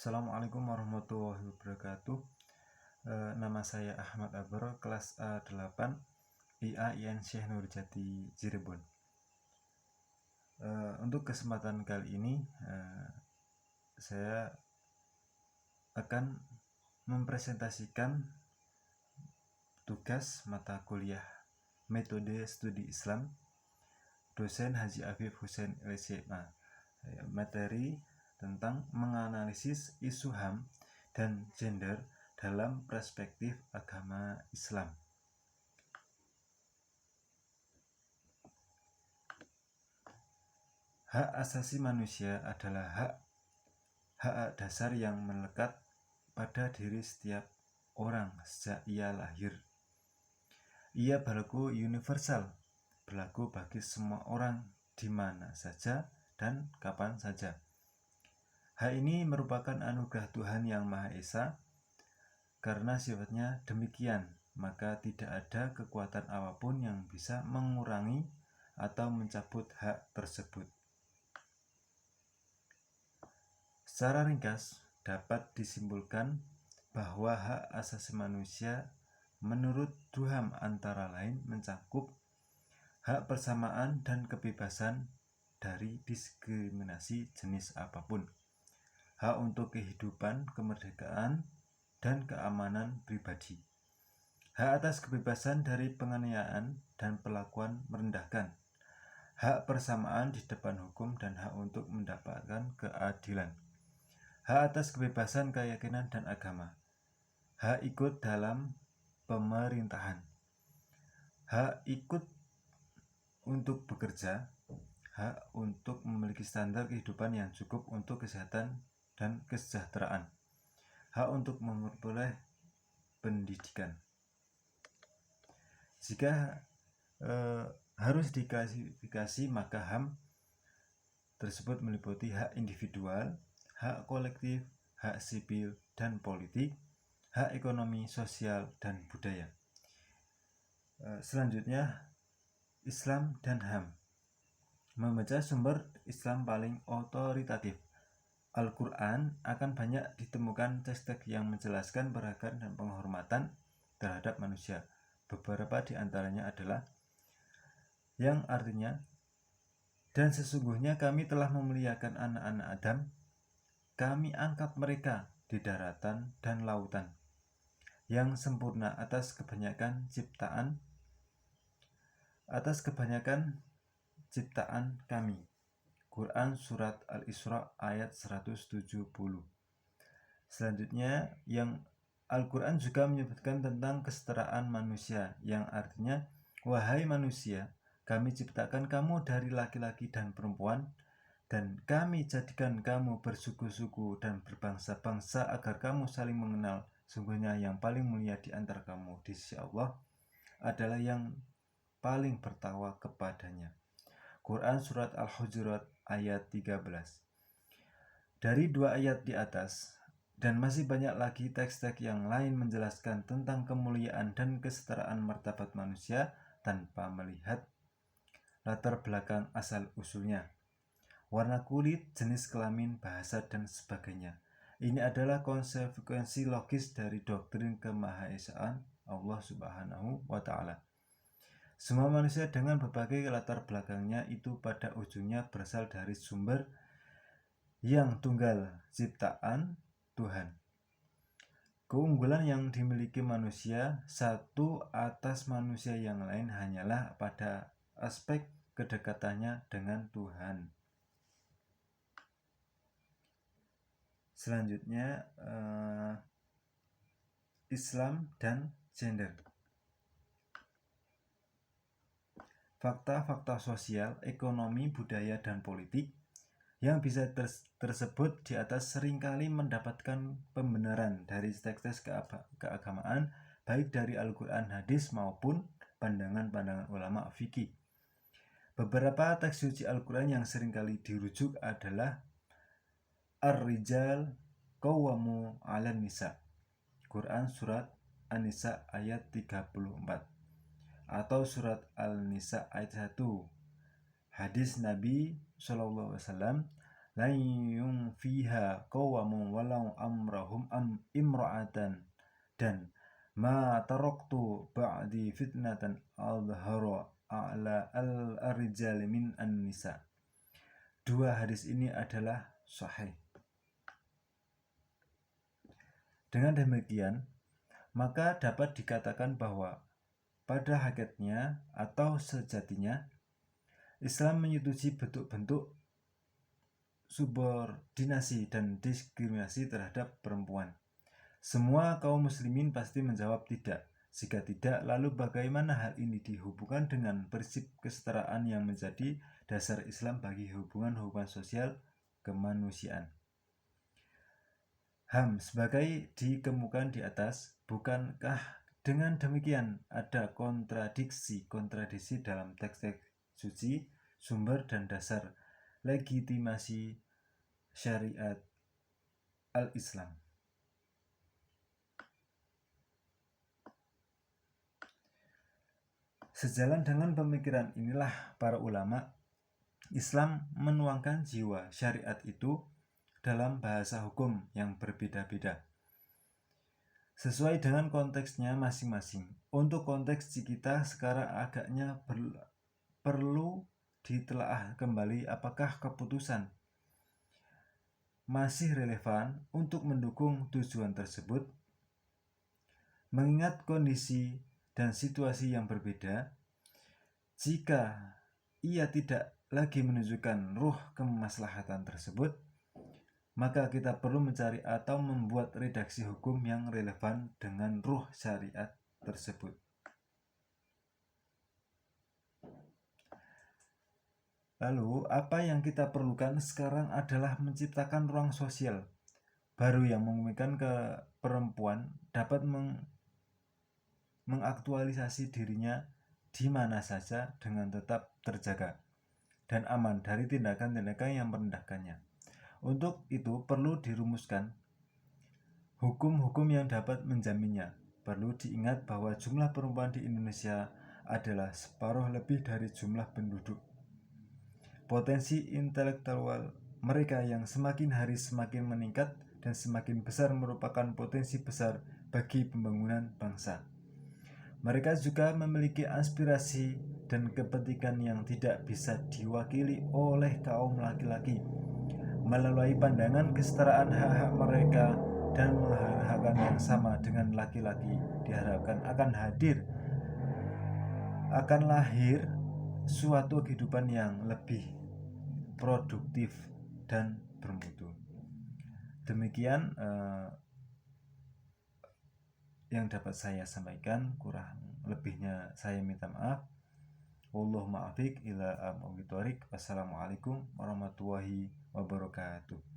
Assalamualaikum warahmatullahi wabarakatuh. Nama saya Ahmad Abro, kelas A8 IAIN Syekh Nurjati Cirebon. Untuk kesempatan kali ini saya akan mempresentasikan tugas mata kuliah Metode Studi Islam dosen Haji Afif Hussein LCMA. Materi tentang menganalisis isu HAM dan gender dalam perspektif agama Islam. Hak asasi manusia adalah hak dasar yang melekat pada diri setiap orang sejak ia lahir. Ia berlaku universal, berlaku bagi semua orang di mana saja dan kapan saja. Hak ini merupakan anugerah Tuhan Yang Maha Esa. Karena sifatnya demikian, maka tidak ada kekuatan apapun yang bisa mengurangi atau mencabut hak tersebut. Secara ringkas, dapat disimpulkan bahwa hak asasi manusia menurut DUHAM antara lain mencakup hak persamaan dan kebebasan dari diskriminasi jenis apapun, hak untuk kehidupan, kemerdekaan, dan keamanan pribadi, hak atas kebebasan dari penganiayaan dan perlakuan merendahkan, hak persamaan di depan hukum dan hak untuk mendapatkan keadilan, hak atas kebebasan keyakinan dan agama, hak ikut dalam pemerintahan, hak ikut untuk bekerja, hak untuk memiliki standar kehidupan yang cukup untuk kesehatan dan kesejahteraan, hak untuk memperoleh pendidikan. Jika harus diklasifikasi, maka HAM tersebut meliputi hak individual, hak kolektif, hak sipil dan politik, hak ekonomi, sosial, dan budaya. Selanjutnya, Islam dan HAM. Membaca sumber Islam paling otoritatif, Al-Quran, akan banyak ditemukan teks-teks yang menjelaskan perhargaan dan penghormatan terhadap manusia. Beberapa di antaranya adalah yang artinya, dan sesungguhnya kami telah memuliakan anak-anak Adam, kami angkat mereka di daratan dan lautan, yang sempurna atas kebanyakan ciptaan kami. Quran Surat Al-Isra ayat 170. Selanjutnya, yang Al-Quran juga menyebutkan tentang kesetaraan manusia, yang artinya, wahai manusia, kami ciptakan kamu dari laki-laki dan perempuan, dan kami jadikan kamu bersuku-suku dan berbangsa-bangsa agar kamu saling mengenal. Sungguhnya yang paling mulia di antara kamu di sisi Allah adalah yang paling bertakwa kepadanya. Quran Surat Al-Hujurat ayat 13. Dari dua ayat di atas dan masih banyak lagi teks-teks yang lain menjelaskan tentang kemuliaan dan kesetaraan martabat manusia tanpa melihat latar belakang asal-usulnya, warna kulit, jenis kelamin, bahasa, dan sebagainya. Ini adalah konsekuensi logis dari doktrin kemahaesaan Allah Subhanahu wa Ta'ala. Semua manusia dengan berbagai latar belakangnya itu pada ujungnya berasal dari sumber yang tunggal, ciptaan Tuhan. Keunggulan yang dimiliki manusia satu atas manusia yang lain hanyalah pada aspek kedekatannya dengan Tuhan. Selanjutnya, Islam dan gender. Fakta-fakta sosial, ekonomi, budaya, dan politik yang bisa tersebut di atas seringkali mendapatkan pembenaran dari teks-teks keagamaan, baik dari Al-Quran, hadis, maupun pandangan-pandangan ulama fikih. Beberapa teks suci Al-Quran yang seringkali dirujuk adalah Ar-Rijal Qawwamu 'alan Nisa, Quran Surat An-Nisa ayat 34, atau Surat Al-Nisa ayat 1, hadis Nabi SAW, lan fiha qawamun walau amrahum imra'atan, dan ma taraktu ba'di fitnatan adhara a'la al-rijal min an-nisa. Dua hadis ini adalah sahih. Dengan demikian, maka dapat dikatakan bahwa pada hakikatnya atau sejatinya Islam menyetujui bentuk-bentuk subordinasi dan diskriminasi terhadap perempuan. Semua kaum muslimin pasti menjawab tidak. Jika tidak, lalu bagaimana hal ini dihubungkan dengan prinsip kesetaraan yang menjadi dasar Islam bagi hubungan-hubungan sosial kemanusiaan? HAM sebagai dikemukakan di atas, bukankah dengan demikian ada kontradiksi dalam teks-teks suci, sumber dan dasar legitimasi syariat al-Islam? Sejalan dengan pemikiran inilah para ulama Islam menuangkan jiwa syariat itu dalam bahasa hukum yang berbeda-beda sesuai dengan konteksnya masing-masing. Untuk konteks kita sekarang agaknya perlu ditelaah kembali apakah keputusan masih relevan untuk mendukung tujuan tersebut, mengingat kondisi dan situasi yang berbeda. Jika ia tidak lagi menunjukkan ruh kemaslahatan tersebut, maka kita perlu mencari atau membuat redaksi hukum yang relevan dengan ruh syariat tersebut. Lalu, apa yang kita perlukan sekarang adalah menciptakan ruang sosial baru yang memungkinkan ke perempuan dapat mengaktualisasi dirinya di mana saja dengan tetap terjaga dan aman dari tindakan-tindakan yang merendahkannya. Untuk itu perlu dirumuskan hukum-hukum yang dapat menjaminnya. Perlu diingat bahwa jumlah perempuan di Indonesia adalah separuh lebih dari jumlah penduduk. Potensi intelektual mereka yang semakin hari semakin meningkat dan semakin besar merupakan potensi besar bagi pembangunan bangsa. Mereka juga memiliki aspirasi dan kepentingan yang tidak bisa diwakili oleh kaum laki-laki. Melalui pandangan kesetaraan hak-hak mereka dan mengharapkan yang sama dengan laki-laki, diharapkan akan lahir suatu kehidupan yang lebih produktif dan bermutu. Demikian yang dapat saya sampaikan, kurang lebihnya saya minta maaf. Wallahu ma'afiq ila am. Wassalamualaikum warahmatullahi wabarakatuh.